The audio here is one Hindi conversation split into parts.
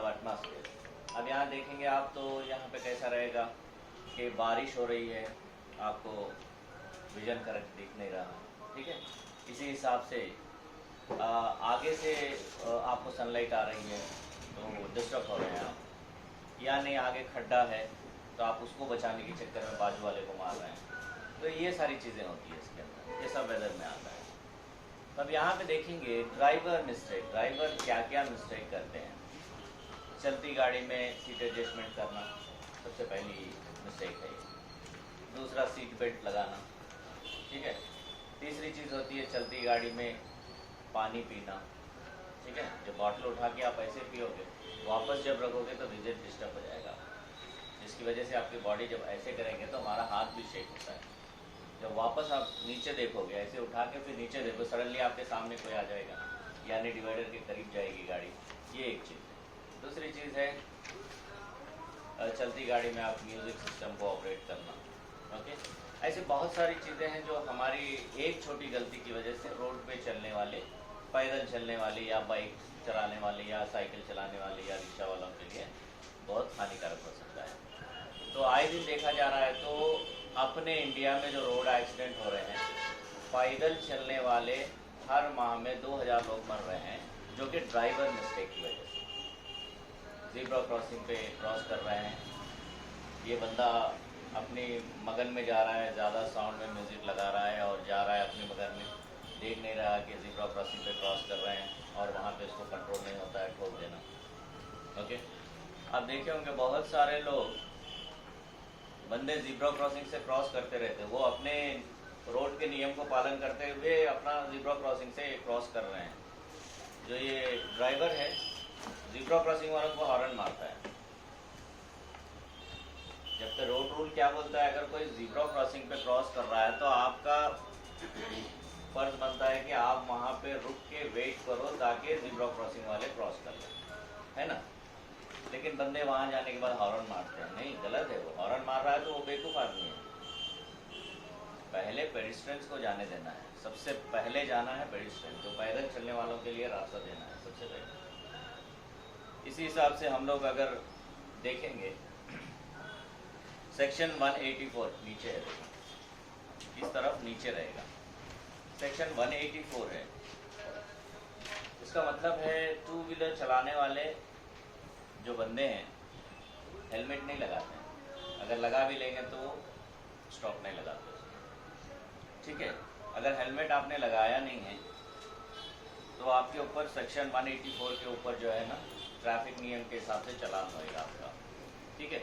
मतलब एटमॉस्फेयर। अब यहाँ देखेंगे आप तो यहाँ पे कैसा रहेगा कि बारिश हो रही है, आपको विजन करेक्ट दिख नहीं रहा, ठीक है। इसी हिसाब से आगे से आपको सनलाइट आ रही है तो डिस्टर्ब हो रहे हैं आप, या नहीं आगे खड्डा है तो आप उसको बचाने के चक्कर में बाजू वाले को मार रहे हैं। तो ये सारी चीज़ें होती है इसके अंदर, ये सब वेदर में आता है। तब यहाँ पे देखेंगे ड्राइवर मिस्टेक, ड्राइवर क्या क्या मिस्टेक करते हैं। चलती गाड़ी में सीट एडजस्टमेंट करना सबसे पहली मिस्टेक है। दूसरा सीट बेल्ट लगाना, ठीक है। तीसरी चीज़ होती है चलती गाड़ी में पानी पीना, ठीक है। जब बॉटल उठा के आप ऐसे पियोगे, वापस जब रखोगे तो विजिट डिस्टर्ब हो जाएगा, जिसकी वजह से आपकी बॉडी जब ऐसे करेंगे तो हमारा हाथ भी शेक होता है। जब वापस आप नीचे देखोगे, ऐसे उठा के फिर नीचे देखो, सडनली आपके सामने कोई आ जाएगा, यानी डिवाइडर के करीब जाएगी गाड़ी। ये एक चीज़ है। दूसरी चीज़ है चलती गाड़ी में आप म्यूज़िक सिस्टम को ऑपरेट करना, ओके। ऐसे बहुत सारी चीज़ें हैं जो हमारी एक छोटी गलती की वजह से रोड पे चलने वाले, पैदल चलने वाले या बाइक चलाने वाले या साइकिल चलाने वाले या रिक्शा वालों के लिए बहुत हानिकारक हो सकता है। तो आए दिन देखा जा रहा है तो अपने इंडिया में जो रोड एक्सीडेंट हो रहे हैं, पैदल चलने वाले हर माह में 2000 लोग मर रहे हैं, जो कि ड्राइवर मिस्टेक की वजह से। ज़ीब्रा क्रॉसिंग पे क्रॉस कर रहे हैं, ये बंदा अपनी मगन में जा रहा है, ज़्यादा साउंड में म्यूज़िक लगा रहा है और जा रहा है अपनी मगन में, देख नहीं रहा कि ज़ीब्रा क्रॉसिंग पे क्रॉस कर रहे हैं और वहाँ पे इसको कंट्रोल नहीं होता है, ठोक देना, ओके। आप देखे होंगे बहुत सारे लोग बंदे ज़ीब्रा क्रॉसिंग से क्रॉस करते रहते हैं, वो अपने रोड के नियम को पालन करते हुए अपना ज़ीब्रा क्रॉसिंग से क्रॉस कर रहे हैं। जो ये ड्राइवर है ज़ीब्रा क्रॉसिंग वालों को हॉर्न मारता है, जबकि रोड रूल क्या बोलता है, अगर कोई ज़ीब्रा क्रॉसिंग पे क्रॉस कर रहा है तो आपका फर्ज बनता है कि आप वहाँ पे रुक के वेट करो ताकि ज़ीब्रा क्रॉसिंग वाले क्रॉस कर लें, है ना। लेकिन बंदे वहाँ जाने के बाद हॉर्न मारते हैं, नहीं, गलत है। वो हॉर्न मार रहा है तो वो बेवकूफ़ आदमी है। पहले पेडिस्ट्रियंस को जाने देना है, सबसे पहले जाना है पेडिस्ट्रियन, तो पैदल चलने वालों के लिए रास्ता देना है सबसे पहले। इसी हिसाब से हम लोग अगर देखेंगे सेक्शन 184 नीचे है, इस तरफ नीचे रहेगा, सेक्शन 184 है। इसका मतलब है टू व्हीलर चलाने वाले जो बंदे हैं हेलमेट नहीं लगाते हैं, अगर लगा भी लेंगे तो स्टॉप नहीं लगाते, ठीक है। अगर हेलमेट आपने लगाया नहीं है तो आपके ऊपर सेक्शन 184 के ऊपर जो है ना, ट्रैफिक नियम के हिसाब से चालान होएगा आपका, ठीक है।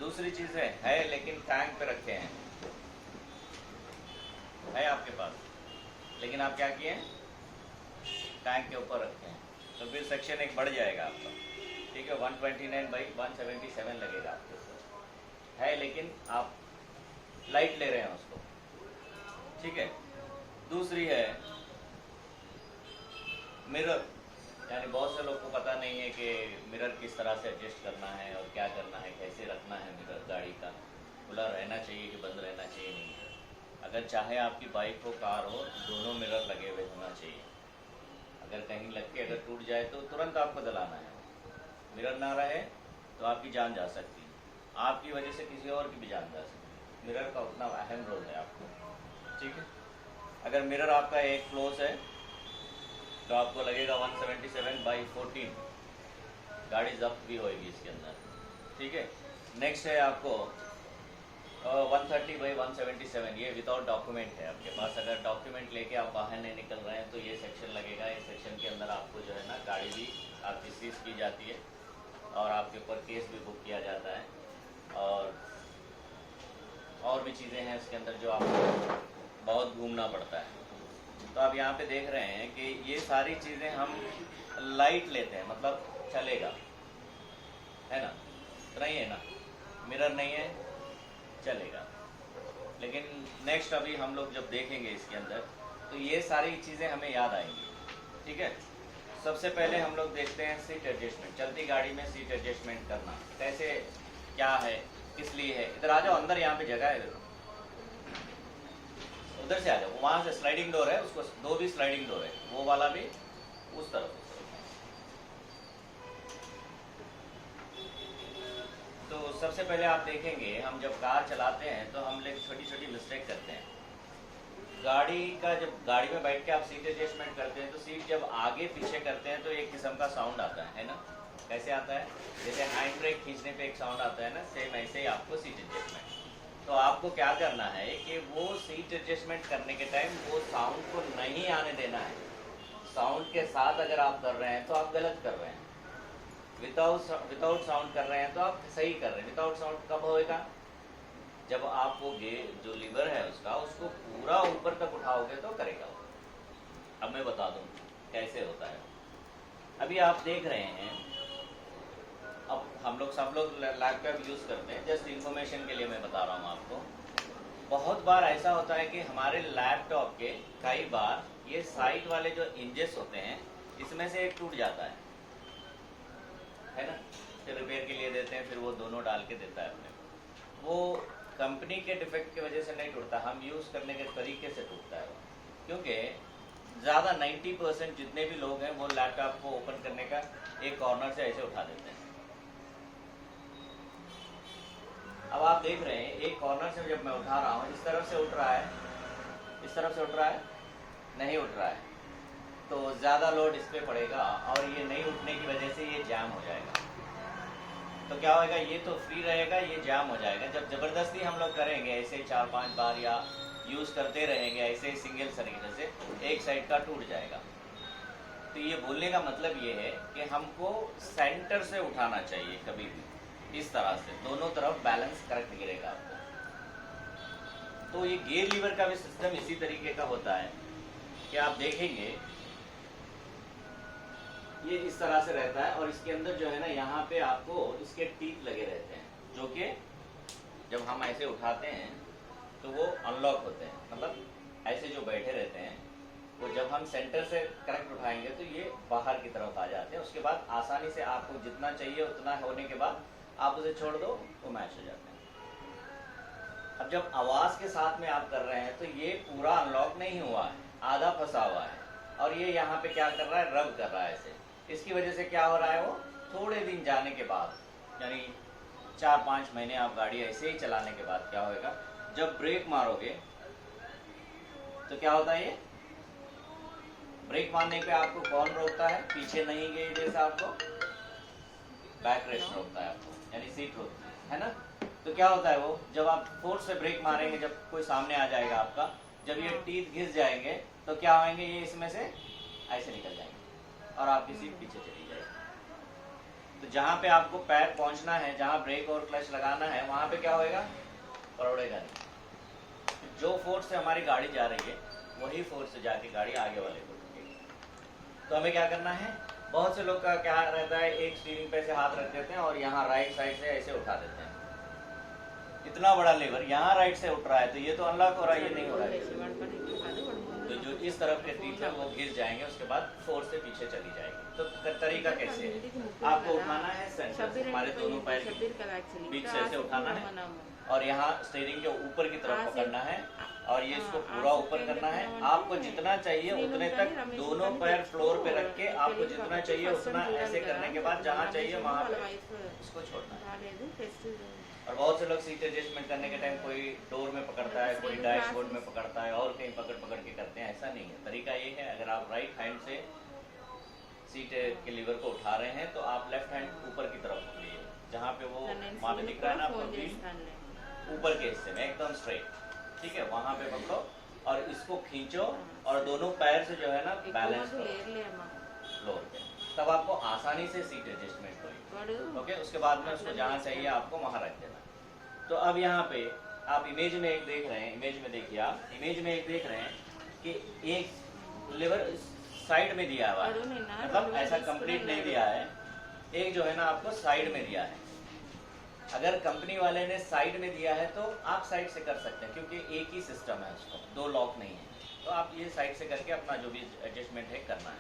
दूसरी चीज़ है लेकिन टैंक पे रखे हैं, है आपके पास, लेकिन आप क्या किए हैं, टैंक के ऊपर रखे हैं, तो फिर सेक्शन एक बढ़ जाएगा आपका, ठीक है। 129/177 लगेगा आपके ऊपर, है लेकिन आप लाइट ले रहे हैं उसको, ठीक है। दूसरी है मिरर, यानी बहुत से लोग को पता नहीं है कि मिरर किस तरह से एडजस्ट करना है और क्या करना है, कैसे रखना है मिरर, गाड़ी का खुला रहना चाहिए कि बंद रहना चाहिए, नहीं। अगर चाहे आपकी बाइक हो, कार हो, दोनों मिरर लगे हुए होना चाहिए। अगर कहीं लग के अगर टूट जाए तो तुरंत आपको दिलाना है, मिरर ना रहे तो आपकी जान जा सकती है, आपकी वजह से किसी और की भी जान जा सकती है। मिरर का उतना अहम रोल है आपको, ठीक है। अगर मिरर आपका एक क्लोज है तो आपको लगेगा 177/14, गाड़ी जब्त भी होएगी इसके अंदर, ठीक है। नेक्स्ट है आपको 130/177, ये विदाउट डॉक्यूमेंट है आपके पास, अगर डॉक्यूमेंट लेके आप बाहर नहीं निकल रहे हैं तो ये सेक्शन लगेगा। इस सेक्शन के अंदर आपको जो है ना, गाड़ी भी आपकी सीज की जाती है और आपके ऊपर केस भी बुक किया जाता है, और भी चीज़ें हैं इसके अंदर जो आपको बहुत घूमना पड़ता है। तो आप यहाँ पे देख रहे हैं कि ये सारी चीज़ें हम लाइट लेते हैं, मतलब चलेगा, है ना, तो नहीं है ना, मिरर नहीं है, चलेगा। लेकिन नेक्स्ट अभी हम लोग जब देखेंगे इसके अंदर तो ये सारी चीज़ें हमें याद आएंगी, ठीक है। सबसे पहले हम लोग देखते हैं सीट एडजस्टमेंट, चलती गाड़ी में सीट एडजस्टमेंट करना कैसे, क्या है, किस लिए है। इधर आ जाओ अंदर, यहाँ पे जगह है, देखो उधर से आ जाओ, वहाँ से स्लाइडिंग डोर है, उसको दो भी स्लाइडिंग डोर है, वो वाला भी उस तरफ। सबसे पहले आप देखेंगे, हम जब कार चलाते हैं तो हम लोग छोटी छोटी मिस्टेक करते हैं। जब गाड़ी में बैठ के आप सीट एडजस्टमेंट करते हैं तो सीट जब आगे पीछे करते हैं तो एक किस्म का साउंड आता है ना। कैसे आता है? जैसे हैंड ब्रेक खींचने पे एक साउंड आता है ना, सेम ऐसे ही आपको सीट एडजस्टमेंट। तो आपको क्या करना है कि वो सीट एडजस्टमेंट करने के टाइम वो साउंड को नहीं आने देना है। साउंड के साथ अगर आप कर रहे हैं तो आप गलत कर रहे हैं। विदाउट साउंड कर रहे हैं तो आप सही कर रहे हैं। विदाउट साउंड कब होएगा? जब आप वो जो लीवर है उसको पूरा ऊपर तक उठाओगे तो करेगा वो। अब मैं बता दूं कैसे होता है। अभी आप देख रहे हैं, अब सब लोग लैपटॉप यूज़ करते हैं, जस्ट इंफॉर्मेशन के लिए मैं बता रहा हूँ आपको। बहुत बार ऐसा होता है कि हमारे लैपटॉप के कई बार ये साइड वाले जो इंजेस होते हैं इसमें से एक टूट जाता है ना। फिर रिपेयर के लिए देते हैं, फिर वो दोनों डाल के देता है अपने। वो कंपनी के डिफेक्ट की वजह से नहीं टूटता, हम यूज़ करने के तरीके से टूटता है वो। क्योंकि ज़्यादा 90% जितने भी लोग हैं वो लैपटॉप को ओपन करने का एक कॉर्नर से ऐसे उठा देते हैं। अब आप देख रहे हैं एक कॉर्नर से जब मैं उठा रहा हूँ, इस तरफ से उठ रहा है, इस तरफ से उठ रहा है, नहीं उठ रहा है, तो ज़्यादा लोड इस पर पड़ेगा और ये नहीं उठने की वजह से ये जाम हो जाएगा। तो क्या होगा? ये तो फ्री रहेगा, ये जाम हो जाएगा। जब ज़बरदस्ती हम लोग करेंगे ऐसे 4-5 बार या यूज़ करते रहेंगे ऐसे सिंगल तरीके से, एक साइड का टूट जाएगा। तो ये बोलने का मतलब ये है कि हमको सेंटर से उठाना चाहिए कभी भी, इस तरह से दोनों तरफ बैलेंस करेक्ट गिरेगा आपको। तो ये गियर लीवर का भी सिस्टम इसी तरीके का होता है कि आप देखेंगे ये इस तरह से रहता है और इसके अंदर जो है ना, यहाँ पे आपको इसके टीथ लगे रहते हैं, जो कि जब हम ऐसे उठाते हैं तो वो अनलॉक होते हैं। मतलब ऐसे जो बैठे रहते हैं वो जब हम सेंटर से करेक्ट उठाएंगे तो ये बाहर की तरफ आ जाते हैं। उसके बाद आसानी से आपको जितना चाहिए उतना होने के बाद आप उसे छोड़ दो, वो मैच हो जाते हैं। अब जब आवाज़ के साथ में आप कर रहे हैं तो ये पूरा अनलॉक नहीं हुआ है, आधा फंसा हुआ है और ये यहाँ पे क्या कर रहा है? रब कर रहा है ऐसे। इसकी वजह से क्या हो रहा है? वो थोड़े दिन जाने के बाद, यानी 4-5 महीने आप गाड़ी ऐसे ही चलाने के बाद क्या होगा? जब ब्रेक मारोगे तो क्या होता है? ये ब्रेक मारने पे आपको कौन रोकता है? पीछे नहीं गए जैसा आपको बैक रेस्ट रोकता है आपको, यानी सीट रोकती है ना। तो क्या होता है? वो जब आप फोर्स से ब्रेक मारेंगे, जब कोई सामने आ जाएगा आपका, जब ये टीथ घिस जाएंगे तो क्या होंगे? ये इसमें से ऐसे निकल जाएंगे और आपकी सीट पीछे चली जाएगी। तो जहाँ पे आपको पैर पहुँचना है, जहाँ ब्रेक और क्लच लगाना है, वहाँ पे क्या होएगा? पड़ोड़ेगा नहीं। जो फोर्स से हमारी गाड़ी जा रही है वही फोर्स से जाके गाड़ी आगे वाले को ठोकेगी। तो हमें क्या करना है? बहुत से लोग का क्या रहता है, एक स्टीयरिंग पे से हाथ रख देते हैं और यहाँ राइट साइड से ऐसे उठा देते हैं। इतना बड़ा लेवर यहाँ राइट से उठ रहा है तो ये तो अनलॉक हो रहा है, ये नहीं हो रहा है। तो जो इस तरफ के टीथ है वो गिर जाएंगे, उसके बाद फोर्स से पीछे चली जाएगी। तो तरीका कैसे है? आपको उठाना है सेंटर से, हमारे दोनों पैर बीच से ऐसे उठाना है और यहाँ स्टीयरिंग के ऊपर की तरफ पकड़ना है और ये इसको पूरा ऊपर करना है। आपको जितना चाहिए उतने तक दोनों पैर फ्लोर पे रख के आपको जितना चाहिए उतना ऐसे करने के बाद जहाँ चाहिए वहाँ पे इसको छोड़ना है। और बहुत से लोग सीट एडजस्टमेंट करने के टाइम कोई डोर में पकड़ता है, कोई डैशबोर्ड में पकड़ता है और कहीं पकड़ के करते हैं। ऐसा नहीं है। तरीका ये है, अगर आप राइट हैंड से सीट के लीवर को उठा रहे हैं तो आप लेफ्ट हैंड ऊपर की तरफ पकड़िए, जहाँ पे वो वहाँ पे दिख रहा है ना आपको व्हील, ऊपर के हिस्से में एकदम स्ट्रेट, ठीक है, वहाँ पे पकड़ो और इसको खींचो और दोनों पैर से जो है ना बैलेंस फ्लोर पे, तब आपको आसानी से सीट एडजस्टमेंट होगी। ओके, उसके बाद में उसको जहाँ चाहिए आपको वहाँ रख देना। तो अब यहाँ पे आप इमेज में एक देख रहे हैं, इमेज में देखिए, आप इमेज में एक देख रहे हैं कि एक लीवर साइड में दिया हुआ है, मतलब ऐसा कंप्लीट नहीं दिया है। एक जो है ना आपको साइड में दिया है। अगर कंपनी वाले ने साइड में दिया है तो आप साइड से कर सकते हैं, क्योंकि एक ही सिस्टम है, उसको दो लॉक नहीं है। तो आप ये साइड से करके अपना जो भी एडजस्टमेंट है करना है।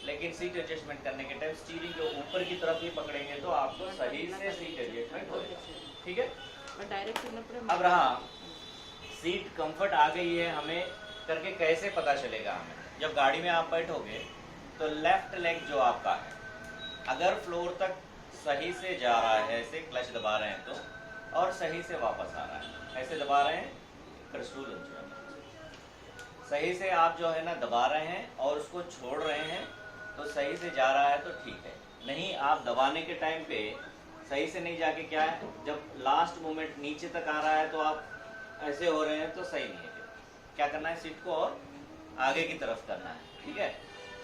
लेकिन सीट एडजस्टमेंट करने के टाइम स्टीयरिंग के ऊपर की तरफ ही पकड़ेंगे तो आपको सही से सीट एडजस्टमेंट होगा, ठीक है। अब रहा सीट कंफर्ट आ गई है, हमें करके कैसे पता चलेगा? हमें जब गाड़ी में आप बैठोगे तो लेफ्ट लेग जो आपका है अगर फ्लोर तक सही से जा रहा है, ऐसे क्लच दबा रहे हैं और सही से वापस आ रहा है। ऐसे दबा रहे हैं, सही से आप जो है ना दबा रहे हैं और उसको छोड़ रहे हैं तो सही से जा रहा है तो ठीक है। नहीं, आप दबाने के टाइम पे सही से नहीं जाके क्या है, जब लास्ट मोमेंट नीचे तक आ रहा है तो आप ऐसे हो रहे हैं तो सही नहीं है। क्या करना है, सीट को और आगे की तरफ करना है, ठीक है।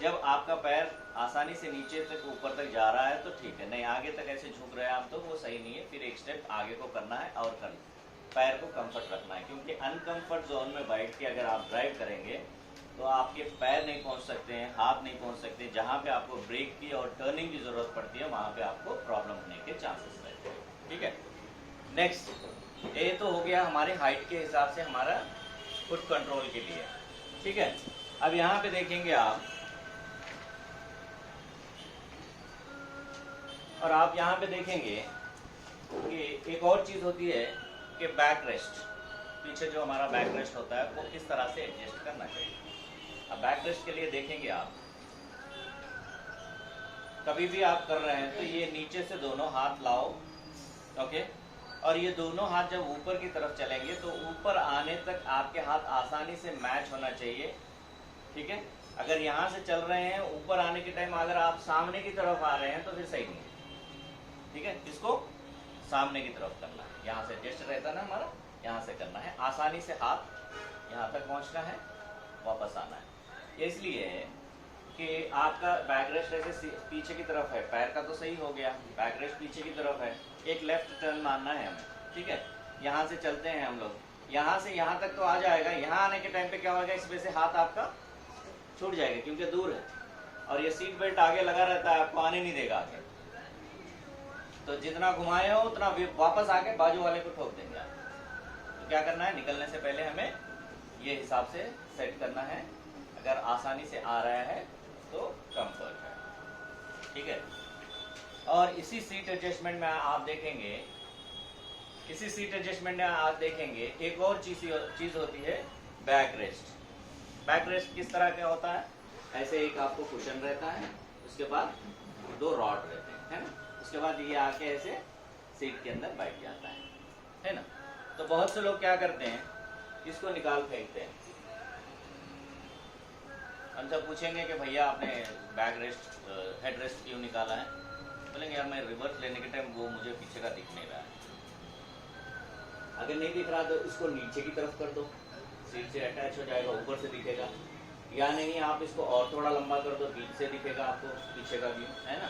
जब आपका पैर आसानी से नीचे तक ऊपर तक जा रहा है तो ठीक है, नहीं आगे तक ऐसे झुक रहे हैं आप तो वो सही नहीं है। फिर एक स्टेप आगे को करना है और पैर को कंफर्ट रखना है, क्योंकि अनकंफर्ट जोन में बैठ के अगर आप ड्राइव करेंगे तो आपके पैर नहीं पहुंच सकते हैं, हाथ नहीं पहुंच सकते। जहाँ पे आपको ब्रेक की और टर्निंग की जरूरत पड़ती है वहाँ पे आपको प्रॉब्लम होने के चांसेस रहते हैं, ठीक है। नेक्स्ट, ये तो हो गया हमारे हाइट के हिसाब से हमारा फुट कंट्रोल के लिए, ठीक है। अब यहाँ पे देखेंगे आप, और आप यहाँ पे देखेंगे कि एक और चीज होती है कि बैक रेस्ट, पीछे जो हमारा बैक रेस्ट होता है वो किस तरह से एडजस्ट करना चाहिए। अब बैक रेस्ट के लिए देखेंगे आप, कभी भी आप कर रहे हैं तो ये नीचे से दोनों हाथ लाओ, ओके, और ये दोनों हाथ जब ऊपर की तरफ चलेंगे तो ऊपर आने तक आपके हाथ आसानी से मैच होना चाहिए, ठीक है। अगर यहाँ से चल रहे हैं, ऊपर आने के टाइम अगर आप सामने की तरफ आ रहे हैं तो फिर सही नहीं है, ठीक है। इसको सामने की तरफ करना है, यहाँ से एडजस्ट रहता है ना हमारा, यहाँ से करना है, आसानी से हाथ यहाँ तक पहुँचना है, वापस आना है। इसलिए कि आपका बैक रेस्ट ऐसे पीछे की तरफ है, पैर का तो सही हो गया, बैक रेस्ट पीछे की तरफ है, एक लेफ्ट टर्न मारना है हमें, ठीक है। यहाँ से चलते हैं हम लोग, यहाँ से यहाँ तक तो आ जाएगा, यहाँ आने के टाइम पे क्या होगा, इस वजह से हाथ आपका छूट जाएगा क्योंकि दूर है, और ये सीट बेल्ट आगे लगा रहता है, आपको आने नहीं देगा आगे। तो जितना घुमाए हो उतना वापस आके बाजू वाले को ठोक देंगे आप। तो क्या करना है, निकलने से पहले हमें ये हिसाब से सेट करना है। अगर आसानी से आ रहा है तो कंफर्ट है, ठीक है। और इसी सीट एडजस्टमेंट में आप देखेंगे, एक और चीज होती है बैक रेस्ट। बैक रेस्ट किस तरह का होता है, ऐसे एक आपको कुशन रहता है, उसके बाद दो रॉड रहते हैं, है ना, उसके बाद ये आके ऐसे सीट के अंदर बैठ जाता है ना। तो बहुत से लोग क्या करते हैं, इसको निकाल फेंकते हैं। हमसे पूछेंगे कि भैया आपने बैक रेस्ट हेड रेस्ट क्यों निकाला है, बोलेंगे यार मैं रिवर्स लेने के टाइम वो मुझे पीछे का दिख नहीं रहा है। अगर नहीं दिख रहा तो इसको नीचे की तरफ कर दो, सीट से अटैच हो जाएगा, ऊपर से दिखेगा। या नहीं, आप इसको और थोड़ा लंबा कर दो, बीच से दिखेगा आपको पीछे का व्यू, है ना।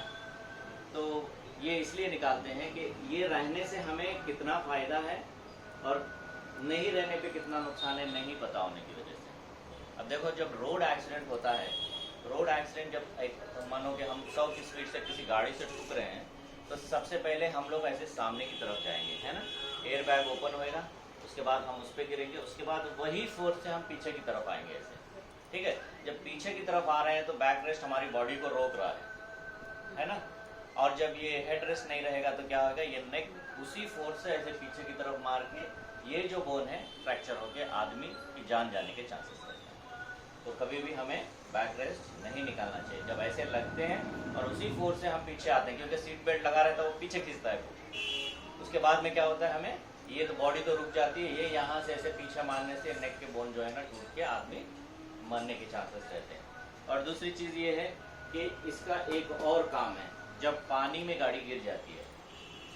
तो ये इसलिए निकालते हैं कि ये रहने से हमें कितना फ़ायदा है और नहीं रहने पे कितना नुकसान है, नहीं पता होने की वजह से। अब देखो, जब रोड एक्सीडेंट होता है, रोड एक्सीडेंट जब मानो कि हम 100 की स्पीड से किसी गाड़ी से ठुक रहे हैं तो सबसे पहले हम लोग ऐसे सामने की तरफ जाएंगे, है ना, एयर बैग ओपन होएगा, उसके बाद हम उस पर गिरेंगे, उसके बाद वही फोर्स से हम पीछे की तरफ आएंगे ऐसे, ठीक है। जब पीछे की तरफ आ रहे हैं तो बैक रेस्ट हमारी बॉडी को रोक रहा है ना। और जब ये हेड रेस्ट नहीं रहेगा तो क्या होगा, ये नेक उसी फोर्स से ऐसे पीछे की तरफ मार के ये जो बोन है फ्रैक्चर होकर आदमी की जान जाने के चांसेस रहते हैं। तो कभी भी हमें बैक रेस्ट नहीं निकालना चाहिए। जब ऐसे लगते हैं और उसी फोर्स से हम पीछे आते हैं, क्योंकि सीट बेल्ट लगा रहता है वो पीछे खींचता है, उसके बाद में क्या होता है, हमें ये तो बॉडी तो रुक जाती है, ये यहाँ से ऐसे पीछे मारने से नेक के बोन जो है ना टूट के आदमी मरने के चांसेस रहते हैं। और दूसरी चीज़ ये है कि इसका एक और काम है, जब पानी में गाड़ी गिर जाती है,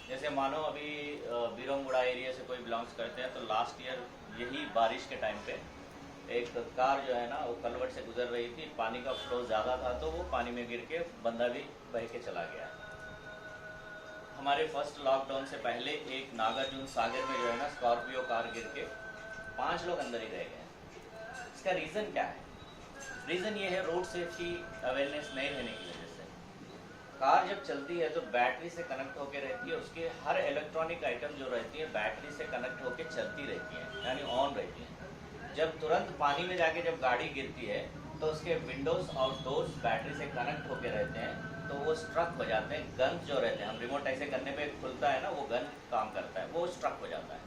जैसे मानो अभी बिरंगुड़ा एरिया से कोई बिलोंग्स करते हैं, तो लास्ट ईयर यही बारिश के टाइम पे एक कार जो है ना वो कलवट से गुजर रही थी, पानी का फ्लो ज़्यादा था तो वो पानी में गिर के बंदा भी बह के चला गया। हमारे फर्स्ट लॉकडाउन से पहले एक नागार्जुन सागर में जो है ना स्कॉर्पियो कार गिर के 5 लोग अंदर ही रह गए। इसका रीज़न क्या है? रीज़न ये है रोड सेफ्टी अवेयरनेस नहीं रहने की वजह से। कार जब चलती है तो बैटरी से कनेक्ट होकर रहती है, उसके हर इलेक्ट्रॉनिक आइटम जो रहती है बैटरी से कनेक्ट होकर चलती रहती है, यानी ऑन रहती है। जब तुरंत पानी में जाके जब गाड़ी गिरती है तो उसके विंडोज और डोर्स बैटरी से कनेक्ट होकर रहते हैं, तो वो स्ट्रक हो जाते हैं। गन जो रहते हैं, हम रिमोट ऐसे करने पे खुलता है ना, वो गन काम करता है, वो स्ट्रक हो जाता है।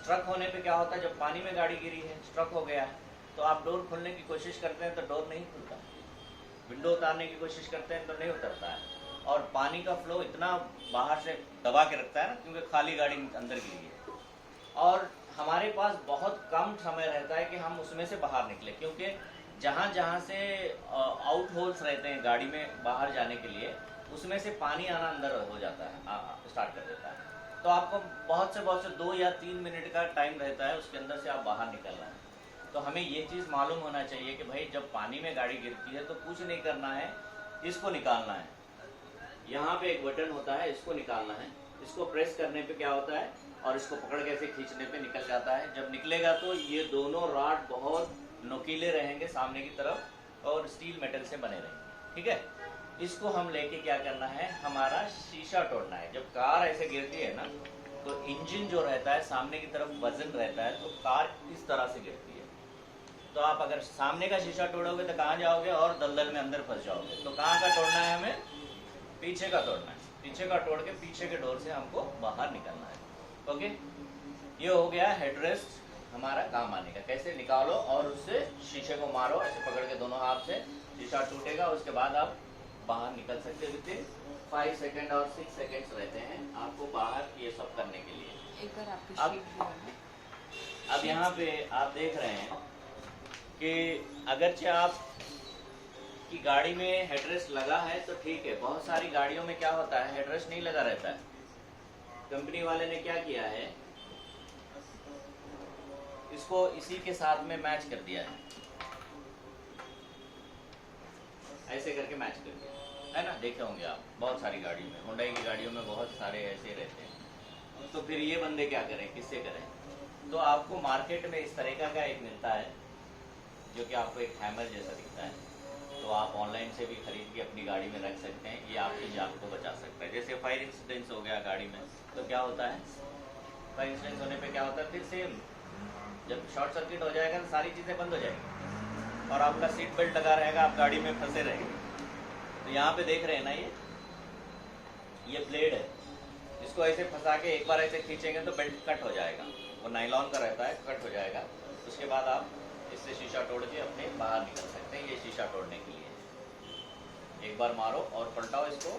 स्ट्रक होने पे क्या होता है, जब पानी में गाड़ी गिरी है, स्ट्रक हो गया है, तो आप डोर खोलने की कोशिश करते हैं तो डोर नहीं खुलता, विंडो उतारने की कोशिश करते हैं तो नहीं उतरता है, और पानी का फ्लो इतना बाहर से दबा के रखता है ना, क्योंकि खाली गाड़ी अंदर की है, और हमारे पास बहुत कम समय रहता है कि हम उसमें से बाहर निकले, क्योंकि जहाँ जहाँ से आउट होल्स रहते हैं गाड़ी में बाहर जाने के लिए, उसमें से पानी आना अंदर हो जाता है, स्टार्ट कर देता है। तो आपको बहुत से 2 या 3 मिनट का टाइम रहता है, उसके अंदर से आप बाहर निकलना है। तो हमें ये चीज़ मालूम होना चाहिए कि भाई जब पानी में गाड़ी गिरती है तो कुछ नहीं करना है, इसको निकालना है। यहाँ पे एक बटन होता है, इसको निकालना है। इसको प्रेस करने पे क्या होता है, और इसको पकड़ के ऐसे खींचने पे निकल जाता है। जब निकलेगा तो ये दोनों रॉड बहुत नुकीले रहेंगे सामने की तरफ, और स्टील मेटल से बने रहेंगे, ठीक है। इसको हम लेके क्या करना है, हमारा शीशा तोड़ना है। जब कार ऐसे गिरती है ना, तो इंजन जो रहता है सामने की तरफ वजन रहता है, तो कार इस तरह से गिरती है। तो आप अगर सामने का शीशा तोड़ोगे तो कहाँ जाओगे, और दलदल में अंदर फंस जाओगे। तो कहाँ का तोड़ना है हमें, पीछे का तोड़ना है। पीछे का तोड़ के पीछे के डोर से हमको बाहर निकलना है। ओके, ये हो गया हेडरेस्ट हमारा काम आने का। कैसे निकालो और उससे शीशे को मारो, ऐसे पकड़ के दोनों हाथ से, शीशा टूटेगा, उसके बाद आप बाहर निकल सकते। विथिन 5 सेकेंड और 6 सेकेंड्स रहते हैं आपको बाहर ये सब करने के लिए। एक बार आपकी अब यहाँ पे आप देख रहे हैं कि अगरचे आप की गाड़ी में हेडरेस्ट लगा है तो ठीक है। बहुत सारी गाड़ियों में क्या होता है, हेडरेस्ट नहीं लगा रहता है। कंपनी वाले ने क्या किया है, इसको इसी के साथ में मैच कर दिया है, ऐसे करके मैच कर दिया है ना। देखे होंगे आप बहुत सारी गाड़ियों में, होंडा की गाड़ियों में बहुत सारे ऐसे रहते हैं। तो फिर ये बंदे क्या करें, किससे करें। तो आपको मार्केट में इस तरीका का एक मिलता है, जो कि आपको एक हैमर जैसा दिखता है। तो आप ऑनलाइन से भी खरीद के अपनी गाड़ी में रख सकते हैं। ये आपकी जान को बचा सकता है। जैसे फायर इंसिडेंस हो गया गाड़ी में, तो क्या होता है, फायर इंसिडेंस होने पे क्या होता है, फिर सेम जब शॉर्ट सर्किट हो जाएगा तो सारी चीज़ें बंद हो जाएंगी, और आपका सीट बेल्ट लगा रहेगा, आप गाड़ी में फंसे रहेंगे। तो यहाँ पे देख रहे हैं ना, ये ब्लेड है, इसको ऐसे फंसा के एक बार ऐसे खींचेंगे तो बेल्ट कट हो जाएगा। वो नायलॉन का रहता है, कट हो जाएगा। उसके बाद आप इससे शीशा तोड़ के अपने बाहर निकल सकते हैं। ये शीशा तोड़ने के लिए एक बार मारो और पलटाओ, इसको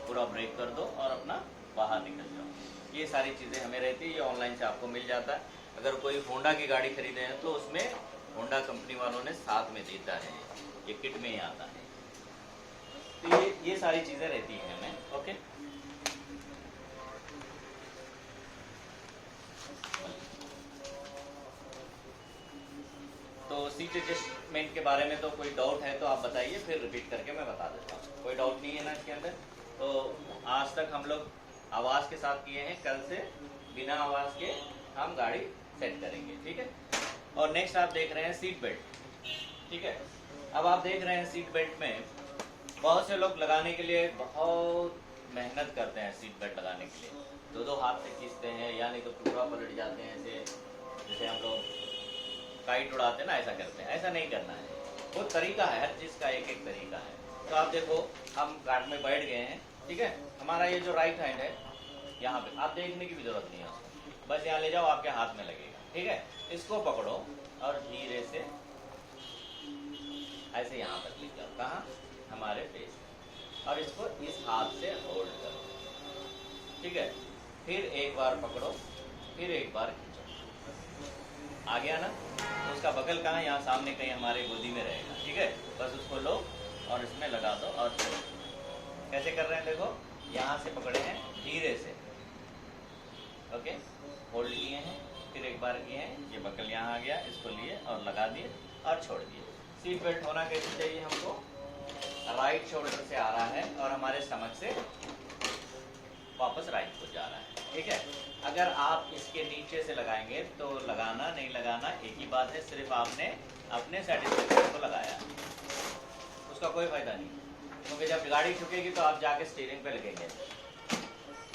पूरा ब्रेक कर दो और अपना बाहर निकल जाओ। ये सारी चीज़ें हमें रहती है, ये ऑनलाइन से आपको मिल जाता है। अगर कोई होंडा की गाड़ी खरीदे हैं तो उसमें होंडा कंपनी वालों ने साथ में देता है, ये किट में ही आता है। तो ये सारी चीज़ें रहती हैं हमें। ओके, तो सीट एडजस्टमेंट के बारे में तो कोई डाउट है तो आप बताइए, फिर रिपीट करके मैं बता देता हूँ। कोई डाउट नहीं है ना इसके अंदर। तो आज तक हम लोग आवाज़ के साथ किए हैं, कल से बिना आवाज़ के हम गाड़ी सेट करेंगे, ठीक है। और नेक्स्ट आप देख रहे हैं सीट बेल्ट, ठीक है। अब आप देख रहे हैं सीट बेल्ट में बहुत से लोग लगाने के लिए बहुत मेहनत करते हैं। सीट बेल्ट लगाने के लिए 2 हाथ से खींचते हैं, या नहीं तो पूरा पलट जाते हैं, जैसे हम लोग काइट उड़ाते हैं ना, ऐसा करते हैं। ऐसा नहीं करना है, वो तरीका है, हर चीज़ का एक एक तरीका है। तो आप देखो, हम कार में बैठ गए हैं, ठीक है। हमारा ये जो राइट हैंड है, यहाँ पे आप देखने की भी जरूरत नहीं है उसको, बस यहाँ ले जाओ, आपके हाथ में लगेगा, ठीक है। इसको पकड़ो और धीरे से ऐसे यहाँ तक ले जाओ, कहाँ, हमारे फेस, और इसको इस हाथ से होल्ड करो, ठीक है। फिर एक बार पकड़ो, फिर एक बार खींचो, आ गया ना। तो उसका बगल कहाँ, यहाँ सामने कहीं हमारे गोदी में रहेगा, ठीक है। बस उसको लो और इसमें लगा दो और छोड़ो। कैसे कर रहे हैं देखो, यहाँ से पकड़े हैं धीरे से, ओके, होल्ड किए हैं, फिर एक बार किए हैं, ये बगल यहाँ आ गया, इसको लिए और लगा दिए और छोड़ दिए। सीट बेल्ट होना कैसे चाहिए हमको, राइट शोल्डर से आ रहा है और हमारे स्टमक से वापस राइट को जा रहा है, ठीक है। अगर आप इसके नीचे से लगाएंगे तो लगाना नहीं लगाना एक ही बात है, सिर्फ आपने अपने सेटिस्फेक्शन को लगाया, उसका कोई फायदा नहीं। क्योंकि जब गाड़ी ठुकेगी तो आप जाके स्टीयरिंग पे लगेंगे,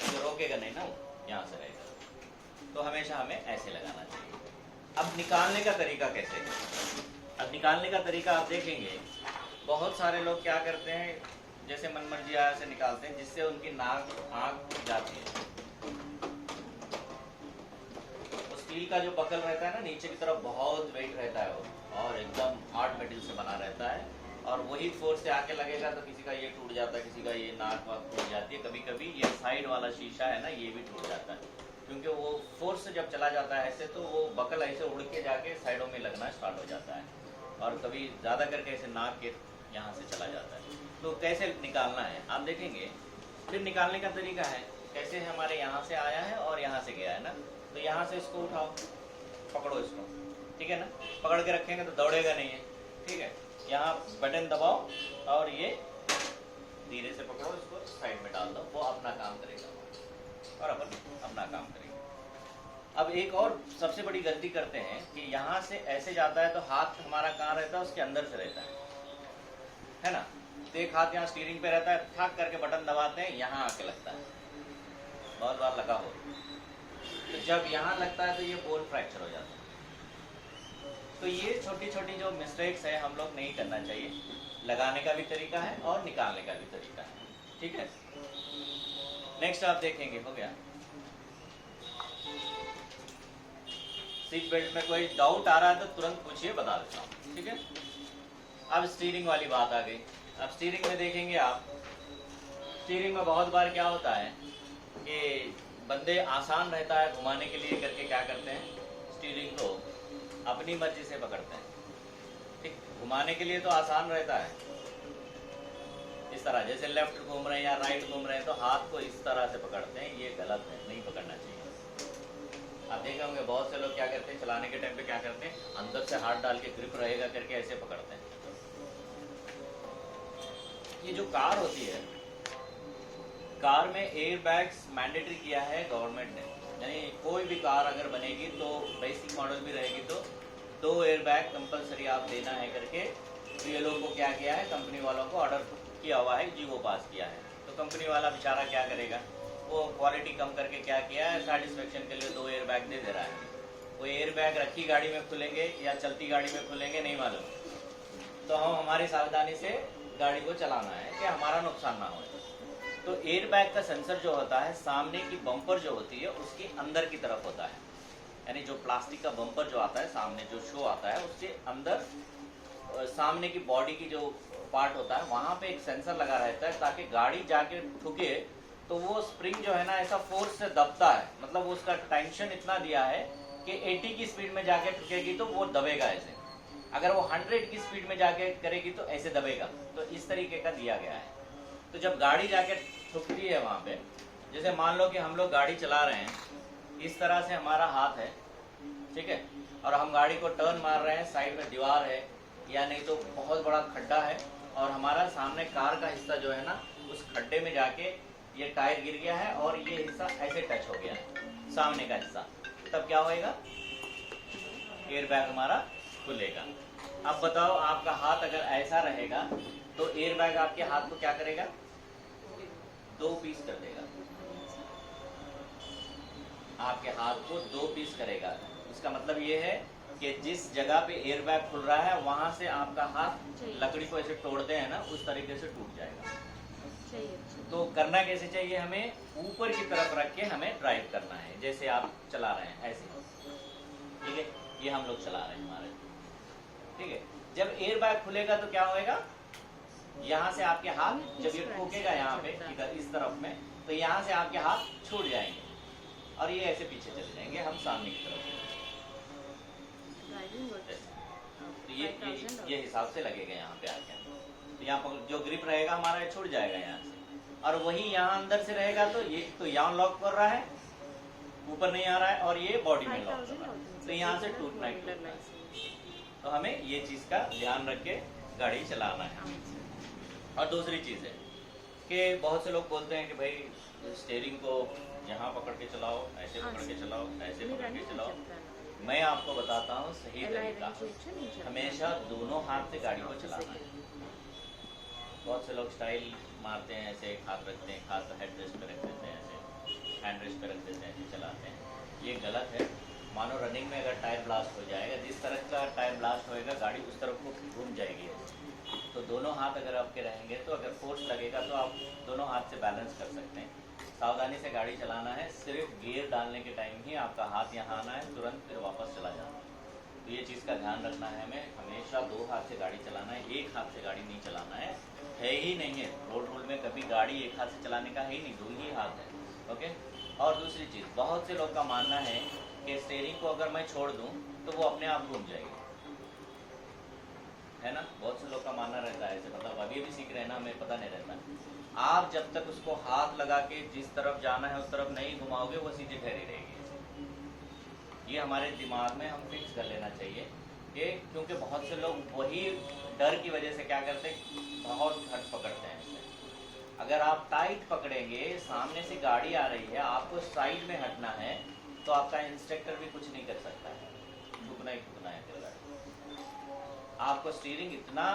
तो रोकेगा नहीं ना, वो यहाँ से रहेगा। तो हमेशा हमें ऐसे लगाना चाहिए। अब निकालने का तरीका कैसे है, अब निकालने का तरीका आप देखेंगे, बहुत सारे लोग क्या करते हैं, जैसे मनमर्जी आया से निकालते हैं, जिससे उनकी नाक आँख जाती है। तो स्टील का जो बकल रहता है ना, नीचे की तरफ बहुत वेट रहता है वो, और एकदम हार्ड मेटल से बना रहता है, और वही फोर्स से आके लगेगा तो किसी का ये टूट जाता है, किसी का ये नाक वाक टूट जाती है, कभी कभी ये साइड वाला शीशा है ना ये भी टूट जाता है, क्योंकि वो फोर्स से जब चला जाता है ऐसे तो वो बकल ऐसे उड़ के जाके साइडों में लगना स्टार्ट हो जाता है, और कभी ज़्यादा करके ऐसे नाक के यहाँ से चला जाता है। तो कैसे निकालना है आप देखेंगे। फिर निकालने का तरीका है कैसे है, हमारे यहाँ से आया है और यहाँ से गया है ना, तो यहाँ से इसको उठाओ, पकड़ो इसको, ठीक है ना, पकड़ के रखेंगे तो दौड़ेगा नहीं है, ठीक है। यहाँ बटन दबाओ और ये धीरे से पकड़ो, इसको साइड में डाल दो, वो अपना काम करेगा और अपन अपना काम करेंगे। अब एक और सबसे बड़ी गलती करते हैं कि यहाँ से ऐसे जाता है तो हाथ हमारा कहाँ रहता है, उसके अंदर से रहता है ना। तो एक हाथ यहाँ स्टीयरिंग पे रहता है, ठाक करके बटन दबाते हैं, यहाँ आके लगता है, बहुत बार लगा हो। तो जब यहाँ लगता है तो ये बोन फ्रैक्चर हो जाता है। तो ये छोटी छोटी जो मिस्टेक्स है हम लोग नहीं करना चाहिए। लगाने का भी तरीका है और निकालने का भी तरीका है, ठीक है। नेक्स्ट आप देखेंगे, हो गया। सीट बेल्ट में कोई डाउट आ रहा है तो तुरंत पूछिए, बता देता हूँ, ठीक है। अब स्टीयरिंग वाली बात आ गई। अब स्टीयरिंग में देखेंगे आप, स्टीयरिंग में बहुत बार क्या होता है कि बंदे आसान रहता है घुमाने के लिए करके क्या करते हैं, स्टीयरिंग को अपनी मर्जी से पकड़ते हैं, ठीक। घुमाने के लिए तो आसान रहता है, इस तरह जैसे लेफ्ट घूम रहे हैं या राइट घूम रहे हैं तो हाथ को इस तरह से पकड़ते हैं, ये गलत है, नहीं पकड़ना चाहिए। आप देखे होंगे बहुत से लोग क्या करते हैं, चलाने के टाइम पे क्या करते हैं, अंदर से हाथ डाल के ग्रिप रहेगा करके ऐसे पकड़ते हैं। ये जो कार होती है, कार में एयर बैग्स मैंडेटरी किया है गवर्नमेंट ने, यानी कोई भी कार अगर बनेगी तो बेसिक मॉडल भी रहेगी तो 2 एयर बैग कंपलसरी आप देना है करके बीएलओ को क्या किया है, कंपनी वालों को ऑर्डर किया हुआ है, जीवो पास किया है। तो कंपनी वाला बेचारा क्या करेगा, वो क्वालिटी कम करके क्या किया है, सेटिस्फेक्शन के लिए 2 एयर बैग दे रहा है। वो एयर बैग रखी गाड़ी में खुलेंगे या चलती गाड़ी में खुलेंगे नहीं मालूम, तो हम हमारी सावधानी से गाड़ी को चलाना है कि हमारा नुकसान ना हो। तो एयर बैग का सेंसर जो होता है सामने की बम्पर जो होती है उसके अंदर की तरफ होता है, यानी जो प्लास्टिक का बम्पर जो आता है सामने जो शो आता है उसके अंदर सामने की बॉडी की जो पार्ट होता है वहाँ पे एक सेंसर लगा रहता है, ताकि गाड़ी जाके ठुके तो वो स्प्रिंग जो है ना ऐसा फोर्स से दबता है, मतलब उसका टेंशन इतना दिया है कि 80 की स्पीड में जाके ठुकेगी तो वो दबेगा ऐसे, अगर वो 100 की स्पीड में जाके करेगी तो ऐसे दबेगा। तो इस तरीके का दिया गया है। तो जब गाड़ी जाके ठुकती है वहाँ पे, जैसे मान लो कि हम लोग गाड़ी चला रहे हैं, इस तरह से हमारा हाथ है, ठीक है, और हम गाड़ी को टर्न मार रहे हैं, साइड में दीवार है या नहीं तो बहुत बड़ा खड्डा है, और हमारा सामने कार का हिस्सा जो है ना उस खड्डे में जाके ये टायर गिर गया है और ये हिस्सा ऐसे टच हो गया है सामने का हिस्सा, तब क्या होएगा, एयर बैग हमारा खुलेगा। अब बताओ आपका हाथ अगर ऐसा रहेगा तो एयर बैग आपके हाथ को क्या करेगा, 2 पीस कर देगा, आपके हाथ को 2 पीस करेगा। इसका मतलब ये है कि जिस जगह पे एयर बैग खुल रहा है वहां से आपका हाथ लकड़ी को ऐसे तोड़ते हैं ना उस तरीके से टूट जाएगा। तो करना कैसे चाहिए, हमें ऊपर की तरफ रख के हमें ड्राइव करना है, जैसे आप चला रहे हैं ऐसे, ठीक है, ये हम लोग चला रहे हैं हमारे, ठीक है। जब एयर बैग खुलेगा तो क्या होएगा, यहाँ से आपके हाथ जब ये ठोकेगा यहाँ पे इधर इस तरफ में, तो यहाँ से आपके हाथ छूट जाएंगे और ये ऐसे पीछे चले जाएंगे हम सामने की तरफ। तो ये हिसाब से लगेगा यहाँ पे आके, तो यहाँ पर जो ग्रिप रहेगा हमारा ये छूट जाएगा यहाँ से, और वही यहाँ अंदर से रहेगा तो ये तो यहाँ लॉक कर रहा है, ऊपर नहीं आ रहा है, और ये बॉडी में लॉक कर रहा है, तो यहाँ से टूटना ही टूटना है। तो हमें ये चीज़ का ध्यान रख के गाड़ी चलाना है। और दूसरी चीज़ है कि बहुत से लोग बोलते हैं कि भाई स्टीयरिंग को यहाँ पकड़ के चलाओ, ऐसे पकड़ के चलाओ, ऐसे पकड़ के चलाओ। मैं आपको बताता हूँ सही तरीका, हमेशा दोनों हाथ से गाड़ी को चलाना है। बहुत से लोग स्टाइल मारते हैं, ऐसे एक हाथ रखते हैं, हाथ हेड रेस्ट पे रख देते हैं, ऐसे हैंड रेस्ट पे रख देते हैं, ऐसे चलाते हैं, ये गलत है। मानो रनिंग में अगर टायर ब्लास्ट हो जाएगा, जिस तरह का टायर ब्लास्ट होएगा गाड़ी उस तरफ को घूम जाएगी। तो दोनों हाथ अगर आपके रहेंगे तो अगर फोर्स लगेगा तो आप दोनों हाथ से बैलेंस कर सकते हैं। सावधानी से गाड़ी चलाना है, सिर्फ गियर डालने के टाइम ही आपका हाथ यहाँ आना है, तुरंत फिर वापस चला जाना है। तो ये चीज़ का ध्यान रखना है हमें, हमेशा 2 हाथ से गाड़ी चलाना है, एक हाथ से गाड़ी नहीं चलाना है ही नहीं है। रोड रूल में कभी गाड़ी एक हाथ से चलाने का है ही नहीं, 2 ही हाथ है। ओके। और दूसरी चीज़, बहुत से लोग का मानना है कि स्टीयरिंग को अगर मैं छोड़ दूं तो वो अपने आप घूम जाएगी, है ना। बहुत से लोग का मानना रहता है ऐसे, मतलब अभी भी सीख रहे हैं ना, हमें पता नहीं रहता। आप जब तक उसको हाथ लगा के जिस तरफ जाना है उस तरफ नहीं घुमाओगे, वो सीधी ठहरी रहेगी। ये हमारे दिमाग में हम फिक्स कर लेना चाहिए कि, क्योंकि बहुत से लोग वही डर की वजह से क्या करते हैं, बहुत हट पकड़ते हैं इससे। अगर आप टाइट पकड़ेंगे, सामने से गाड़ी आ रही है, आपको साइड में हटना है, तो आपका इंस्ट्रक्टर भी कुछ नहीं कर सकता है, ठुकना ही ठुकना है फिर गाड़ी। आपको स्टीयरिंग इतना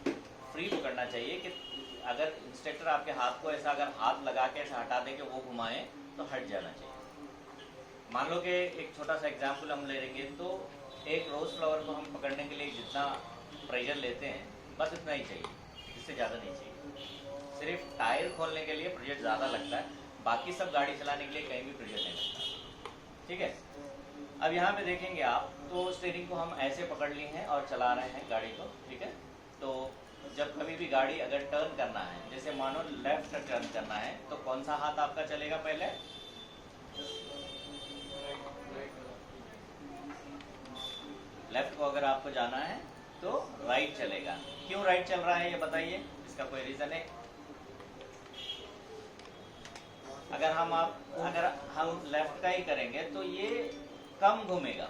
फ्री पकड़ना चाहिए कि अगर इंस्ट्रक्टर आपके हाथ को ऐसा अगर हाथ लगा के ऐसा हटा दे कि वो घुमाए, तो हट जाना चाहिए। मान लो कि एक छोटा सा एग्जाम्पल हम ले लेंगे, तो एक रोज़ फ्लावर को हम पकड़ने के लिए जितना प्रेशर लेते हैं, बस इतना ही चाहिए, इससे ज़्यादा नहीं चाहिए। सिर्फ टायर खोलने के लिए प्रेशर ज़्यादा लगता है, बाकी सब गाड़ी चलाने के लिए कहीं भी प्रेशर नहीं लगता। ठीक है। अब यहाँ पे देखेंगे आप, तो स्टीयरिंग को हम ऐसे पकड़ लिए हैं और चला रहे हैं गाड़ी को। ठीक है। तो जब कभी भी गाड़ी अगर टर्न करना है, जैसे मानो लेफ्ट टर्न करना है, तो कौन सा हाथ आपका चलेगा पहले? लेफ्ट को अगर आपको जाना है तो राइट चलेगा। क्यों राइट चल रहा है ये बताइए, इसका कोई रीजन है? अगर हम लेफ्ट का ही करेंगे तो ये कम घूमेगा,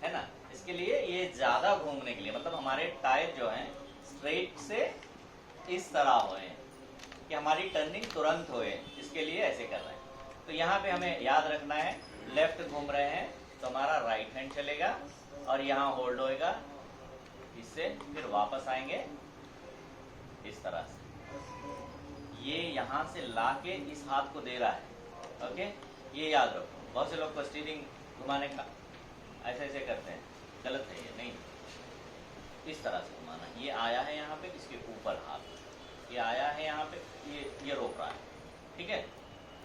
है ना। इसके लिए ये ज्यादा घूमने के लिए, मतलब हमारे टायर जो हैं स्ट्रेट से इस तरह होए कि हमारी टर्निंग तुरंत होए, इसके लिए ऐसे कर रहे हैं। तो यहाँ पे हमें याद रखना है, लेफ्ट घूम रहे हैं तो हमारा राइट हैंड चलेगा और यहाँ होल्ड होएगा, इससे फिर वापस आएंगे इस तरह से। ये यहाँ से लाके इस हाथ को दे रहा है। ओके, ये याद रखो। बहुत से लोग को स्टीयरिंग घुमाने का ऐसे ऐसे करते हैं, गलत है ये, नहीं, इस तरह से घुमाना। ये आया है यहाँ पे, इसके ऊपर हाथ, ये आया है यहाँ पे, ये रोक रहा है। ठीक है,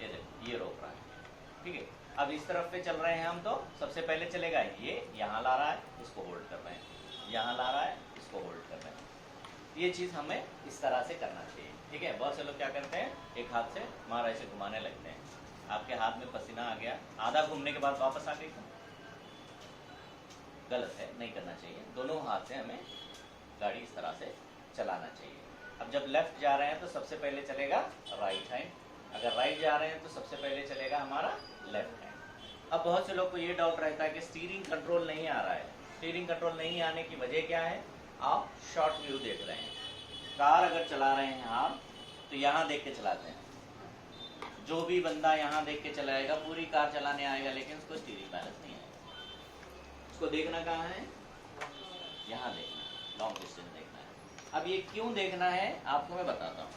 ये देखो ये रोक रहा है। ठीक है। अब इस तरफ पे चल रहे हैं हम, तो सबसे पहले चलेगा ये, यहाँ ला रहा है, इसको होल्ड कर रहे हैं, यहाँ ला रहा है, इसको होल्ड कर रहे हैं। ये चीज़ हमें इस तरह से करना चाहिए। ठीक है। बहुत से लोग क्या करते हैं, एक हाथ से मार ऐसे घुमाने लगते हैं, आपके हाथ में पसीना आ गया, आधा घूमने के बाद वापस आ गई, तो गलत है, नहीं करना चाहिए। दोनों हाथ से हमें गाड़ी इस तरह से चलाना चाहिए। अब जब लेफ्ट जा रहे हैं तो सबसे पहले चलेगा राइट हैंड, अगर राइट जा रहे हैं तो सबसे पहले चलेगा हमारा लेफ्ट हैंड। अब बहुत से लोग को ये डाउट रहता है कि स्टीयरिंग कंट्रोल नहीं आ रहा है। स्टीयरिंग कंट्रोल नहीं आने की वजह क्या है? आप शॉर्ट व्यू देख रहे हैं। कार अगर चला रहे हैं आप, तो यहाँ देख के चलाते हैं। जो भी बंदा यहाँ देख के चलाएगा, पूरी कार चलाने आएगा, लेकिन उसको स्टीयरिंग बैलेंस नहीं आएगा। उसको देखना कहाँ है? यहाँ देखना है, लॉन्ग डिस्टेंस देखना है। अब ये क्यों देखना है आपको मैं बताता हूँ।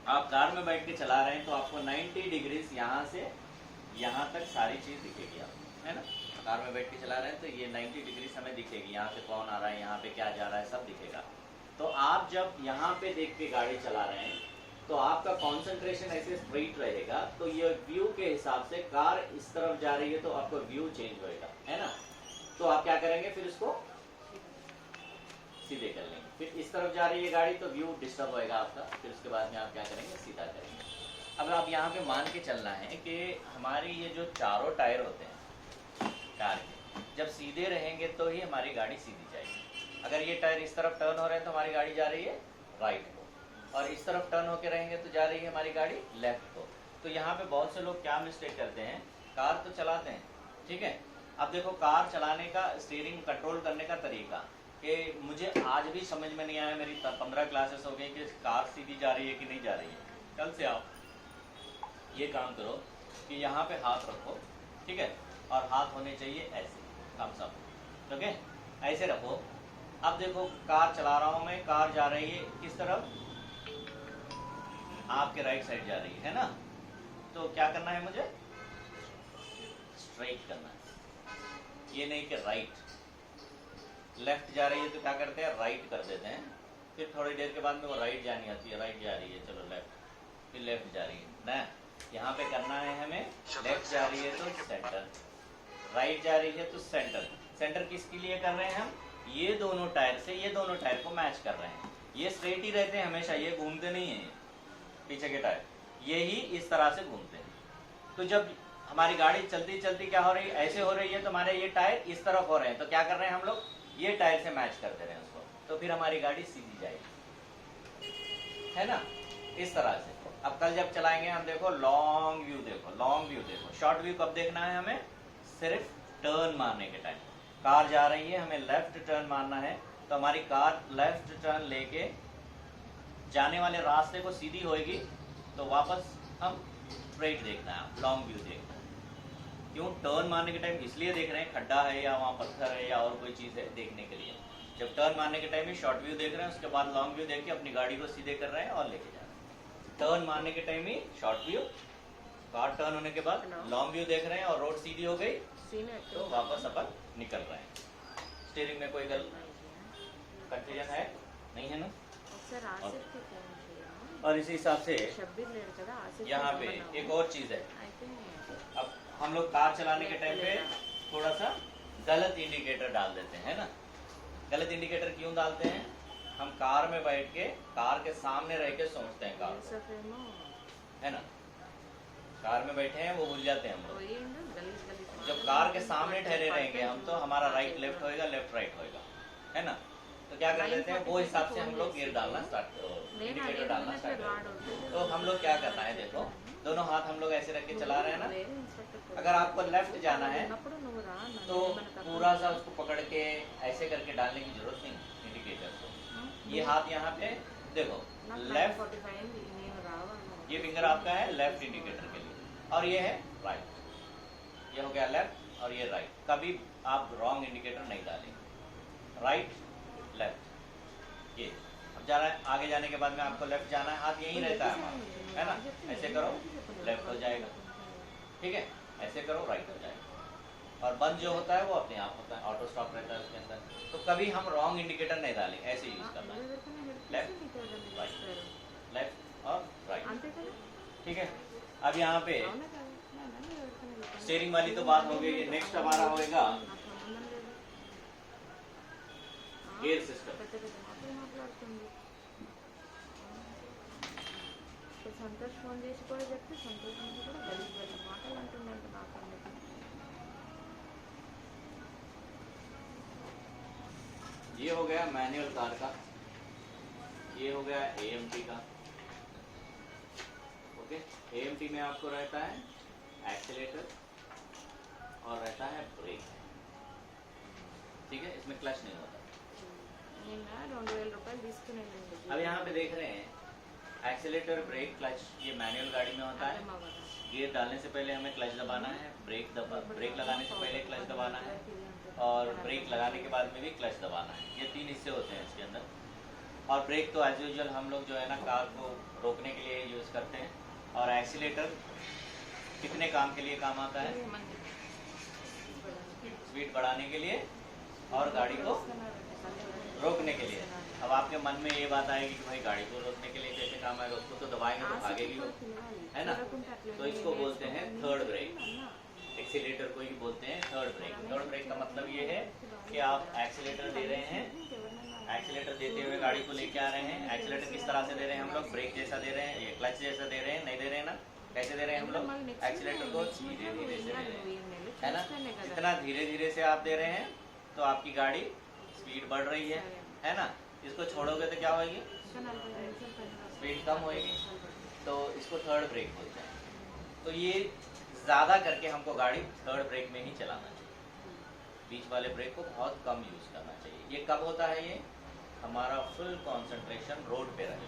आप कार में बैठ के चला रहे हैं तो आपको 90 डिग्रीज यहाँ से यहाँ तक सारी चीज़ दिखेगी आपको, है ना। कार में बैठ के चला रहे हैं तो ये 90 डिग्रीज हमें दिखेगी, यहाँ से कौन आ रहा है, यहाँ पे क्या जा रहा है, सब दिखेगा। तो आप जब यहाँ पे देख के गाड़ी चला रहे हैं तो आपका कंसंट्रेशन ऐसे स्ट्रेट रहेगा, तो ये व्यू के हिसाब से कार इस तरफ जा रही है तो आपका व्यू चेंज होएगा, है ना। तो आप क्या करेंगे, फिर इसको सीधे कर लेंगे। फिर इस तरफ जा रही है गाड़ी तो व्यू डिस्टर्ब होएगा आपका, फिर उसके बाद में आप क्या करेंगे, सीधा करेंगे। अब आप यहाँ पे मान के चलना है कि हमारी ये जो चारों टायर होते हैं कार के, जब सीधे रहेंगे तो ही हमारी गाड़ी सीधी जाएगी। अगर ये टायर इस तरफ टर्न हो रहे हैं तो हमारी गाड़ी जा रही है राइट को, और इस तरफ टर्न होके रहेंगे तो जा रही है हमारी गाड़ी लेफ्ट को। तो यहाँ पे बहुत से लोग क्या मिस्टेक करते हैं, कार तो चलाते हैं, ठीक है। अब देखो कार चलाने का, स्टीयरिंग कंट्रोल करने का तरीका, कि मुझे आज भी समझ में नहीं आया, मेरी 15 क्लासेस हो गई कि कार सीधी जा रही है कि नहीं जा रही है। कल से आप ये काम करो कि यहाँ पे हाथ रखो, ठीक है, और हाथ होने चाहिए ऐसे, थम्स अप, ठीक है, ऐसे रखो। अब देखो कार चला रहा हूँ मैं, कार जा रही है किस तरफ, आपके राइट साइड जा रही है ना। तो क्या करना है मुझे, स्ट्रेट करना है, ये नहीं कि राइट। लेफ्ट जा रही है तो क्या करते हैं, राइट कर देते हैं, फिर थोड़ी देर के बाद में वो राइट जानी आती है, राइट जा रही है, चलो लेफ्ट, फिर लेफ्ट जा रही है ना। यहाँ पे करना है हमें, लेफ्ट जा रही है तो सेंटर, राइट जा रही है तो सेंटर, सेंटर किसके लिए कर रहे हैं हम, ये दोनों टायर से ये दोनों टायर को मैच कर रहे हैं। ये स्ट्रेट ही रहते हैं हमेशा, ये घूमते नहीं है, पीछे के टायर ये ही इस तरह से घूमते हैं। तो जब हमारी गाड़ी चलती चलती क्या हो रही है, ऐसे हो रही है, तो हमारे ये टायर इस तरफ हो रहे हैं, तो क्या कर रहे हैं हम लोग, ये टायर से मैच करते रहे उसको, तो फिर हमारी गाड़ी सीधी जाएगी, है ना, इस तरह से। अब कल जब चलाएंगे हम, देखो लॉन्ग व्यू देखो, लॉन्ग व्यू देखो। शॉर्ट व्यू कब देखना है हमें, सिर्फ टर्न मारने के टाइम। कार जा रही है, हमें लेफ्ट टर्न मारना है, तो हमारी कार लेफ्ट टर्न लेके जाने वाले रास्ते को सीधी होएगी, तो वापस हम स्ट्रेट देखना है, लॉन्ग व्यू देखना है। क्यों, टर्न मारने के टाइम इसलिए देख रहे हैं, खड्डा है या वहाँ पत्थर है या और कोई चीज़ है देखने के लिए। जब टर्न मारने के टाइम में शॉर्ट व्यू देख रहे हैं, उसके बाद लॉन्ग व्यू देख के अपनी गाड़ी को सीधे कर रहे हैं और लेके जा रहे हैं। टर्न मारने के टाइम ही शॉर्ट व्यू, कार टर्न होने के बाद लॉन्ग व्यू देख रहे हैं और रोड सीधी हो गई तो वापस अपन निकल रहे हैं। स्टीयरिंग में कोई कंफ्यूजन है नहीं, है ना? और इसी हिसाब से यहाँ पे एक और चीज़ है, अब हम लोग कार चलाने के टाइम पे थोड़ा सा गलत इंडिकेटर डाल देते हैं, है ना। गलत इंडिकेटर क्यों डालते हैं, हम कार में बैठ के कार के सामने रह के सोचते हैं कार को, है ना, कार में बैठे हैं वो भूल जाते हैं हम लोग। जब कार के सामने ठहरे रहेंगे हम, तो हमारा राइट लेफ्ट होएगा, लेफ्ट राइट होएगा, है ना। तो क्या कर लेते हैं, वो हिसाब से हम लोग गियर डालना स्टार्ट, इंडिकेटर डालना स्टार्ट करते। तो हम लोग क्या करना है, देखो दोनों हाथ हम लोग ऐसे रख के चला रहे हैं ना। अगर आपको लेफ्ट जाना है तो पूरा सा उसको पकड़ के ऐसे करके डालने की जरूरत नहीं इंडिकेटर को। ये हाथ यहाँ पे देखो, लेफ्ट, ये फिंगर आपका है लेफ्ट इंडिकेटर के लिए, और ये है राइट। ये हो गया लेफ्ट और ये राइट। कभी आप रॉन्ग इंडिकेटर नहीं डालेंगे, राइट लेफ्ट। ये अब जा रहा है, आगे जाने के बाद में आपको लेफ्ट जाना है, हाथ यहीं रहता है हमारा, है ना। ऐसे करो लेफ्ट हो जाएगा, ठीक है, ऐसे करो राइट हो जाएगा। और बंद जो होता है वो अपने आप होता है, ऑटो स्टॉप रहता है उसके अंदर। तो कभी हम रॉन्ग इंडिकेटर नहीं डालेंगे, ऐसे यूज करना है, लेफ्ट राइट, लेफ्ट और राइट, ठीक है। अब यहाँ पे स्टीयरिंग वाली तो बात हो गई। नेक्स्ट हमारा होएगा गियर सिस्टम। సంతోష్ ఫోన్ చేసి కూడా చెప్తే సంతోష్ నుంచి కూడా గలీజ్ గలీజ్ మాటలు అంటున్నాడు నాకు అందుకు. ये हो गया मैनुअल कार का, ये हो गया AMT का। ओके, AMT में आपको रहता है एक्सीलेटर और रहता है ब्रेक, ठीक है, इसमें क्लच नहीं होता। నిన్న 2000 రూపాయలు తీసుకునేనండి। अब यहाँ पे देख रहे हैं एक्सीलेटर, ब्रेक, क्लच, ये मैनुअल गाड़ी में होता है। गियर डालने से पहले हमें क्लच दबाना है, ब्रेक लगाने से पहले क्लच दबाना है, और ब्रेक लगाने के बाद में भी क्लच दबाना है। ये 3 हिस्से होते हैं इसके अंदर। और ब्रेक तो एज यूजुअल हम लोग जो है ना कार को रोकने के लिए यूज़ करते हैं। और एक्सीलेटर कितने काम के लिए काम आता है, स्पीड बढ़ाने के लिए और गाड़ी को रोकने के लिए। अब आपके मन में ये बात आएगी कि भाई गाड़ी को रोकने के लिए कैसे काम आएगा, उसको तो दबाएंगे तो भागेगी वो, है ना। तो इसको बोलते हैं थर्ड ब्रेक, एक्सीलेटर को ही बोलते हैं थर्ड ब्रेक। थर्ड ब्रेक का मतलब ये है कि आप एक्सीलेटर दे रहे हैं, एक्सीलेटर देते हुए गाड़ी को लेके आ रहे हैं। एक्सीलेटर किस तरह से दे रहे हैं हम लोग, ब्रेक जैसा दे रहे हैं, ये क्लच जैसा दे रहे हैं, नहीं दे रहे हैं ना। कैसे दे रहे हैं हम लोग, एक्सीलेटर को धीरे धीरे से दे रहे हैं, है ना। जितना धीरे धीरे से आप दे रहे हैं तो आपकी गाड़ी स्पीड बढ़ रही है ना। इसको छोड़ोगे तो क्या होगी, स्पीड कम होएगी। तो इसको थर्ड ब्रेक बोलते हैं। तो ये ज़्यादा करके हमको गाड़ी थर्ड ब्रेक में ही चलाना चाहिए, बीच वाले ब्रेक को बहुत कम यूज़ करना चाहिए। ये कब होता है, ये हमारा फुल कंसंट्रेशन रोड पे रहे।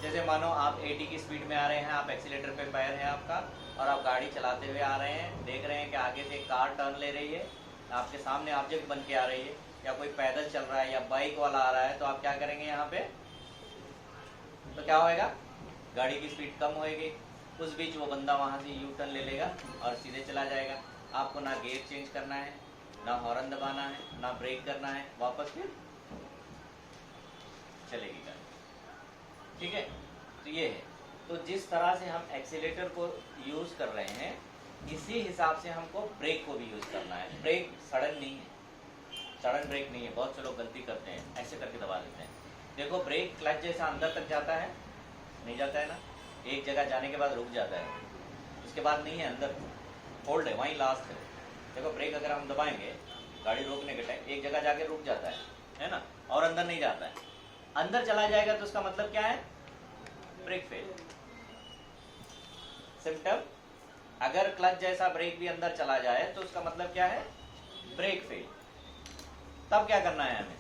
जैसे मानो आप 80 की स्पीड में आ रहे हैं, आप एक्सीलेटर पे पैर है आपका, और आप गाड़ी चलाते हुए आ रहे हैं, देख रहे हैं कि आगे से एक कार टर्न ले रही है, आपके सामने ऑब्जेक्ट बन के आ रही है, या कोई पैदल चल रहा है या बाइक वाला आ रहा है, तो आप क्या करेंगे यहाँ पे, तो क्या होएगा, गाड़ी की स्पीड कम होएगी। उस बीच वो बंदा वहाँ से यू टर्न ले लेगा और सीधे चला जाएगा। आपको ना गियर चेंज करना है, ना हॉर्न दबाना है, ना ब्रेक करना है, वापस फिर चलेगी गाड़ी, ठीक है। तो ये है, तो जिस तरह से हम एक्सीलेटर को यूज़ कर रहे हैं, इसी हिसाब से हमको ब्रेक को भी यूज़ करना है। ब्रेक सडन नहीं है, सडन ब्रेक नहीं है, बहुत से लोग गलती करते हैं, ऐसे करके दबा देते हैं। देखो ब्रेक क्लच जैसा अंदर तक जाता है, नहीं जाता है ना, एक जगह जाने के बाद रुक जाता है, उसके बाद नहीं है, अंदर होल्ड है, वहीं लास्ट है। देखो ब्रेक अगर हम दबाएंगे गाड़ी रोकने के टाइम एक जगह जाके रुक जाता है ना, और अंदर नहीं जाता है। अंदर चला जाएगा तो उसका मतलब क्या है, ब्रेक फेल। सिम्टम, अगर क्लच जैसा ब्रेक भी अंदर चला जाए तो उसका मतलब क्या है, ब्रेक फेल। तब क्या करना है हमें,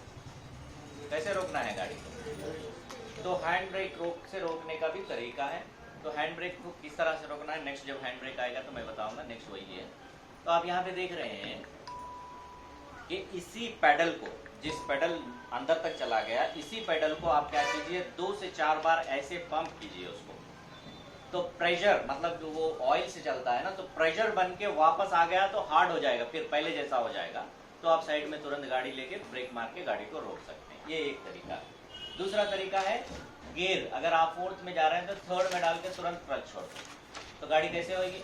कैसे रोकना है गाड़ी को? तो हैंड ब्रेक से रोकने का भी तरीका है। तो हैंड ब्रेक को किस तरह से रोकना है, नेक्स्ट जब हैंड ब्रेक आएगा तो मैं बताऊंगा। नेक्स्ट वही है। तो आप यहाँ पे देख रहे हैं कि इसी पेडल को, जिस पेडल अंदर तक चला गया, इसी पेडल को आप क्या कीजिए, 2 से 4 बार ऐसे पंप कीजिए उसको। तो प्रेशर, मतलब जो वो ऑयल से चलता है ना, तो प्रेशर बन के वापस आ गया तो हार्ड हो जाएगा, फिर पहले जैसा हो जाएगा। तो आप साइड में तुरंत गाड़ी लेके ब्रेक मार के गाड़ी को रोक सकते हैं। ये एक तरीका है। दूसरा तरीका है गियर, अगर आप 4th में जा रहे हैं तो 3rd में डाल के तुरंत क्लच छोड़ दो, तो गाड़ी कैसे होगी,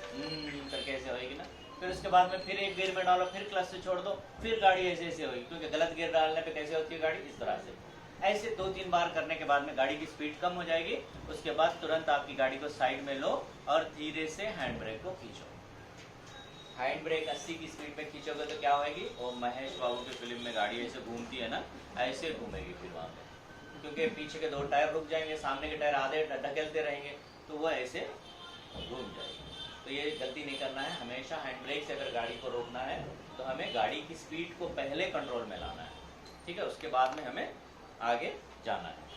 करके ऐसे होगी ना। फिर उसके बाद में फिर एक गियर में डालो, फिर क्लच से छोड़ दो, फिर गाड़ी ऐसे ऐसे होगी, क्योंकि गलत गियर डालने पे कैसे होती है गाड़ी, इस तरह से। ऐसे 2-3 बार करने के बाद में गाड़ी की स्पीड कम हो जाएगी। उसके बाद तुरंत आपकी गाड़ी को साइड में लो और धीरे से हैंड ब्रेक को खींचो। हैंड ब्रेक 80 की स्पीड में खींचोगे तो क्या होगी, वो महेश बाबू की फिल्म में गाड़ी ऐसे घूमती है ना, ऐसे घूमेगी फिर वहाँ पे, क्योंकि पीछे के 2 टायर रुक जाएंगे, सामने के टायर आधे ढकेलते रहेंगे, तो वह ऐसे घूम जाएगी। तो ये गलती नहीं करना है। हमेशा हैंड ब्रेक से अगर गाड़ी को रोकना है तो हमें गाड़ी की स्पीड को पहले कंट्रोल में लाना है, ठीक है, उसके बाद में हमें आगे जाना है।